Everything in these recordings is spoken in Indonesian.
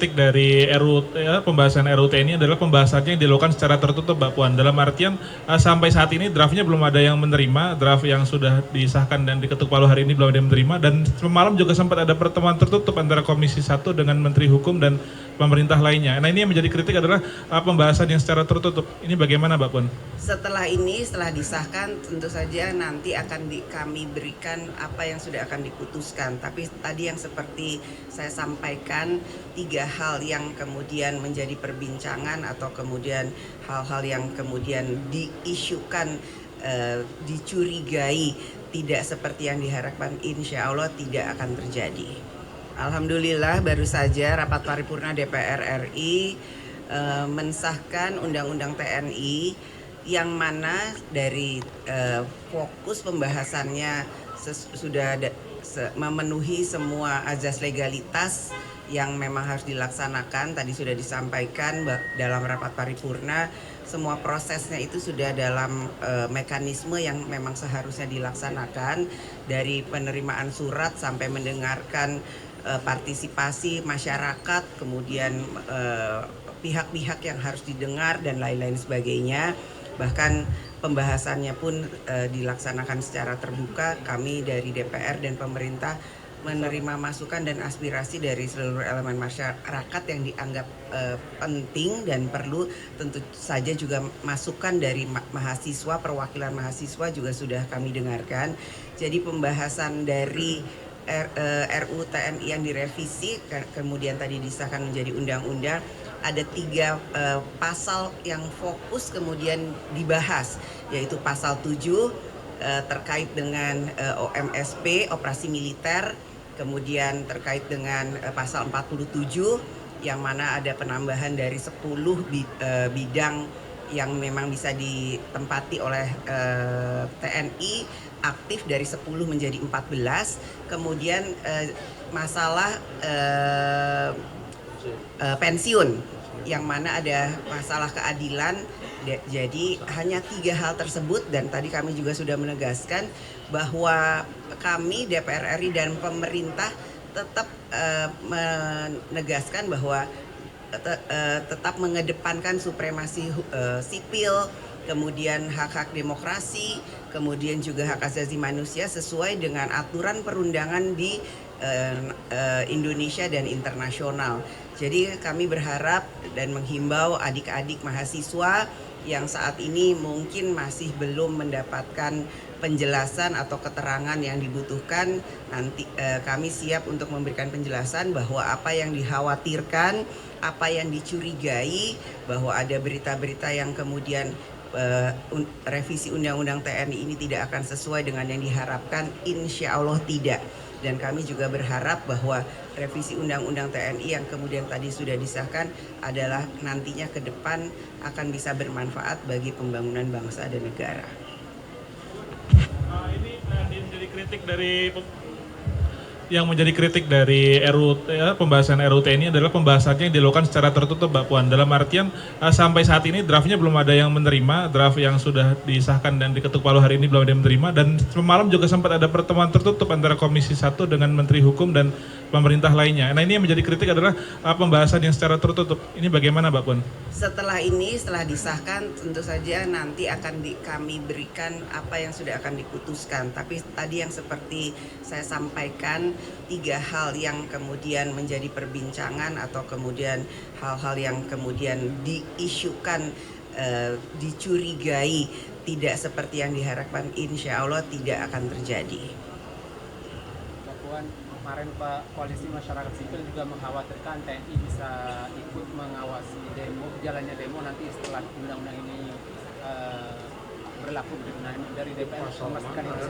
Kritik dari pembahasan RUU TNI adalah pembahasannya yang dilakukan secara tertutup, Mbak Puan. Dalam artian sampai saat ini draftnya belum ada yang menerima, draft yang sudah disahkan dan diketuk palu hari ini belum ada yang menerima, dan semalam juga sempat ada pertemuan tertutup antara Komisi 1 dengan Menteri Hukum dan pemerintah lainnya. Nah, ini yang menjadi kritik adalah pembahasan yang secara tertutup. Ini bagaimana, Mbak Puan? Setelah disahkan, tentu saja nanti akan kami berikan apa yang sudah akan diputuskan. Tapi tadi yang seperti saya sampaikan, 3 hal yang kemudian menjadi perbincangan atau kemudian hal-hal yang kemudian diisukan, dicurigai tidak seperti yang diharapkan, insya Allah tidak akan terjadi. Alhamdulillah baru saja rapat paripurna DPR RI mensahkan Undang-Undang TNI yang mana dari fokus pembahasannya sudah memenuhi semua azas legalitas yang memang harus dilaksanakan. Tadi sudah disampaikan dalam rapat paripurna, semua prosesnya itu sudah dalam mekanisme yang memang seharusnya dilaksanakan, dari penerimaan surat sampai mendengarkan partisipasi masyarakat, kemudian pihak-pihak yang harus didengar dan lain-lain sebagainya. Bahkan pembahasannya pun dilaksanakan secara terbuka. Kami dari DPR dan pemerintah menerima masukan dan aspirasi dari seluruh elemen masyarakat yang dianggap penting dan perlu. Tentu saja juga masukan dari mahasiswa, perwakilan mahasiswa juga sudah kami dengarkan. Jadi pembahasan dari RUU TNI yang direvisi kemudian tadi disahkan menjadi undang-undang, ada 3 pasal yang fokus kemudian dibahas, yaitu pasal 7 terkait dengan OMSP, operasi militer, kemudian terkait dengan pasal 47 yang mana ada penambahan dari 10 bidang yang memang bisa ditempati oleh TNI aktif dari 10 menjadi 14. Kemudian masalah pensiun yang mana ada masalah keadilan. Jadi hanya 3 hal tersebut, dan tadi kami juga sudah menegaskan bahwa kami DPR RI dan pemerintah tetap menegaskan bahwa tetap mengedepankan supremasi sipil, kemudian hak-hak demokrasi, kemudian juga hak asasi manusia sesuai dengan aturan perundangan di Indonesia dan internasional. Jadi kami berharap dan menghimbau adik-adik mahasiswa yang saat ini mungkin masih belum mendapatkan penjelasan atau keterangan yang dibutuhkan, nanti kami siap untuk memberikan penjelasan bahwa apa yang dikhawatirkan, apa yang dicurigai bahwa ada berita-berita yang kemudian revisi Undang-Undang TNI ini tidak akan sesuai dengan yang diharapkan, insya Allah tidak. Dan kami juga berharap bahwa revisi Undang-Undang TNI yang kemudian tadi sudah disahkan adalah nantinya ke depan akan bisa bermanfaat bagi pembangunan bangsa dan negara. Ini menjadi kritik dari pembahasan RUU TNI adalah pembahasannya yang dilakukan secara tertutup, Mbak Puan. Dalam artian sampai saat ini draftnya belum ada yang menerima, draft yang sudah disahkan dan diketuk palu hari ini belum ada yang menerima, dan semalam juga sempat ada pertemuan tertutup antara Komisi 1 dengan Menteri Hukum dan pemerintah lainnya. Nah, ini yang menjadi kritik adalah pembahasan yang secara tertutup. Ini bagaimana, Mbak Puan? Setelah disahkan, tentu saja nanti akan kami berikan apa yang sudah akan diputuskan. Tapi tadi yang seperti saya sampaikan, 3 hal yang kemudian menjadi perbincangan atau kemudian hal-hal yang kemudian diisukan, dicurigai tidak seperti yang diharapkan, insya Allah tidak akan terjadi. Kemarin Pak, Koalisi Masyarakat Sipil juga mengkhawatirkan TNI bisa ikut mengawasi jalannya demo nanti setelah undang-undang ini berlaku. Dari DPR memastikan ini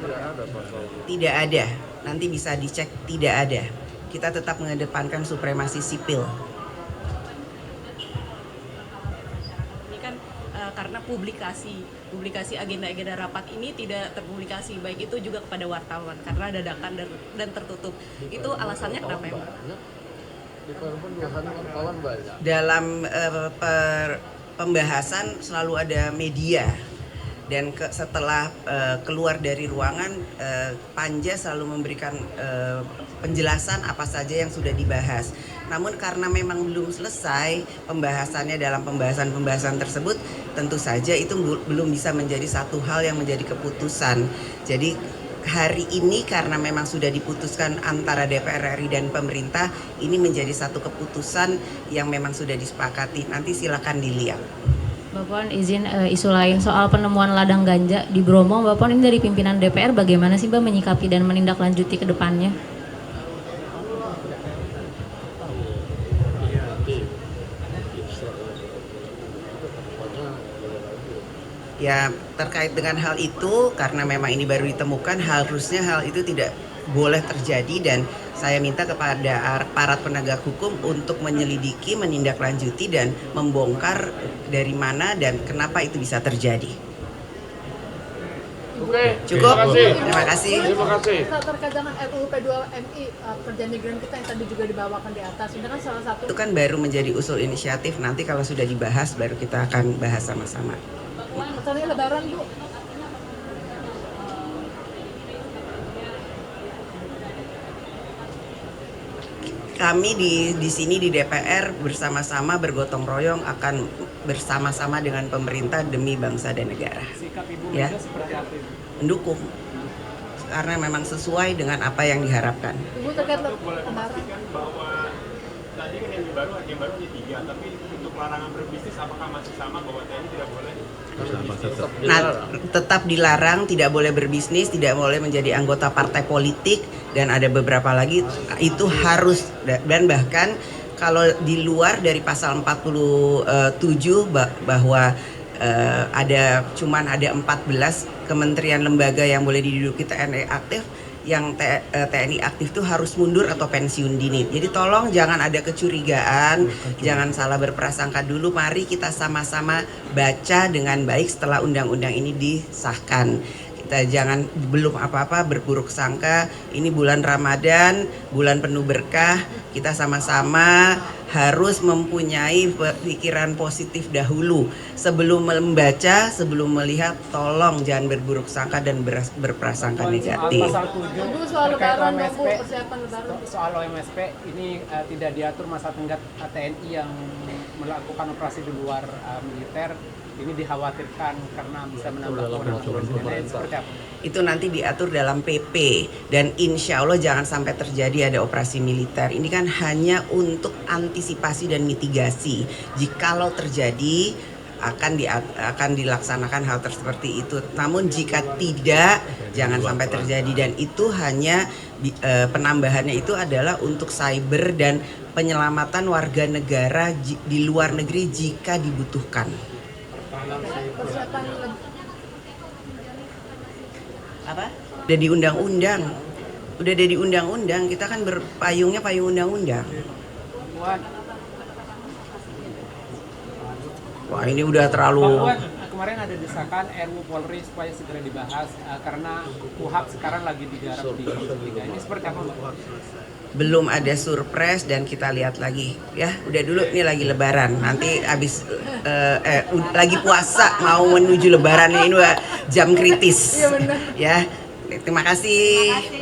tidak ada, nanti bisa dicek, tidak ada. Kita tetap mengedepankan supremasi sipil. Karena publikasi agenda-agenda rapat ini tidak terpublikasi, baik itu juga kepada wartawan karena dadakan dan tertutup. Itu alasannya kenapa ya, Pak? Dalam pembahasan selalu ada media, dan setelah keluar dari ruangan, Panja selalu memberikan penjelasan apa saja yang sudah dibahas. Namun karena memang belum selesai pembahasannya dalam pembahasan tersebut, tentu saja itu belum bisa menjadi satu hal yang menjadi keputusan. Jadi hari ini karena memang sudah diputuskan antara DPR RI dan pemerintah, ini menjadi satu keputusan yang memang sudah disepakati. Nanti silakan dilihat. Mbak Puan izin isu lain soal penemuan ladang ganja di Bromo. Mbak Puan, ini dari pimpinan DPR bagaimana sih Mbak menyikapi dan menindaklanjuti ke depannya? Ya, terkait dengan hal itu, karena memang ini baru ditemukan, harusnya hal itu tidak boleh terjadi dan saya minta kepada aparat penegak hukum untuk menyelidiki, menindaklanjuti dan membongkar dari mana dan kenapa itu bisa terjadi. Oke, Cukup? terima kasih. Terima kasih. Terkait dengan RUU P2MI, kerja migran kita yang tadi juga dibawakan di atas, ini kan salah satu. Itu kan baru menjadi usul inisiatif, nanti kalau sudah dibahas baru kita akan bahas sama-sama. Masalahnya Lebaran, Bu. Kami di sini di DPR bersama-sama bergotong royong akan bersama-sama dengan pemerintah demi bangsa dan negara. Sikap Ibu Ya. Mega seperti apa Ibu? Mendukung karena memang sesuai dengan apa yang diharapkan. Ibu terkait Lebaran. Bahwa tadi kan yang baru hanya 3, tapi untuk larangan berbisnis apakah masih sama bahwa TNI tidak boleh berbisnis? Nah, tetap dilarang, tidak boleh berbisnis, tidak boleh menjadi anggota partai politik, dan ada beberapa lagi itu harus, dan bahkan kalau di luar dari pasal 47 bahwa ada 14 kementerian lembaga yang boleh diduduki TNI aktif, yang TNI aktif itu harus mundur atau pensiun dini. Jadi tolong jangan ada kecurigaan, jangan salah berprasangka dulu. Mari kita sama-sama baca dengan baik setelah undang-undang ini disahkan. Kita jangan belum apa-apa berburuk sangka. Ini bulan Ramadan, bulan penuh berkah. Kita sama-sama harus mempunyai pikiran positif dahulu. Sebelum membaca, sebelum melihat, tolong jangan berburuk sangka dan berprasangka negatif. Pasal 7 Ibu soal terkait Lebaran, Bu, OMSP, persiapan Lebaran. soal OMSP ini tidak diatur masa tenggat TNI yang melakukan operasi di luar militer. Ini dikhawatirkan karena bisa menambah korban. Seperti apa? Itu nanti diatur dalam PP, dan insya Allah jangan sampai terjadi ada operasi militer. Ini kan hanya untuk antisipasi dan mitigasi. Jikalau terjadi akan dilaksanakan hal seperti itu. Namun jika tidak, jangan sampai terjadi, dan itu hanya penambahannya itu adalah untuk cyber dan penyelamatan warga negara di luar negeri jika dibutuhkan. Persiapan Apa? Udah di undang-undang. Udah ada di undang-undang, kita kan berpayungnya payung undang-undang. Puan, Wah, ini udah terlalu. Puan, kemarin ada desakan RUU Polri supaya segera dibahas karena KUHP sekarang lagi digarap di Komisi 3. Ini seperti apa, Mbak? Belum ada surprise dan kita lihat lagi ya. Udah dulu, ini lagi lebaran, nanti habis lagi puasa mau menuju lebaran, ini jam kritis. Iya benar. Ya, terima kasih.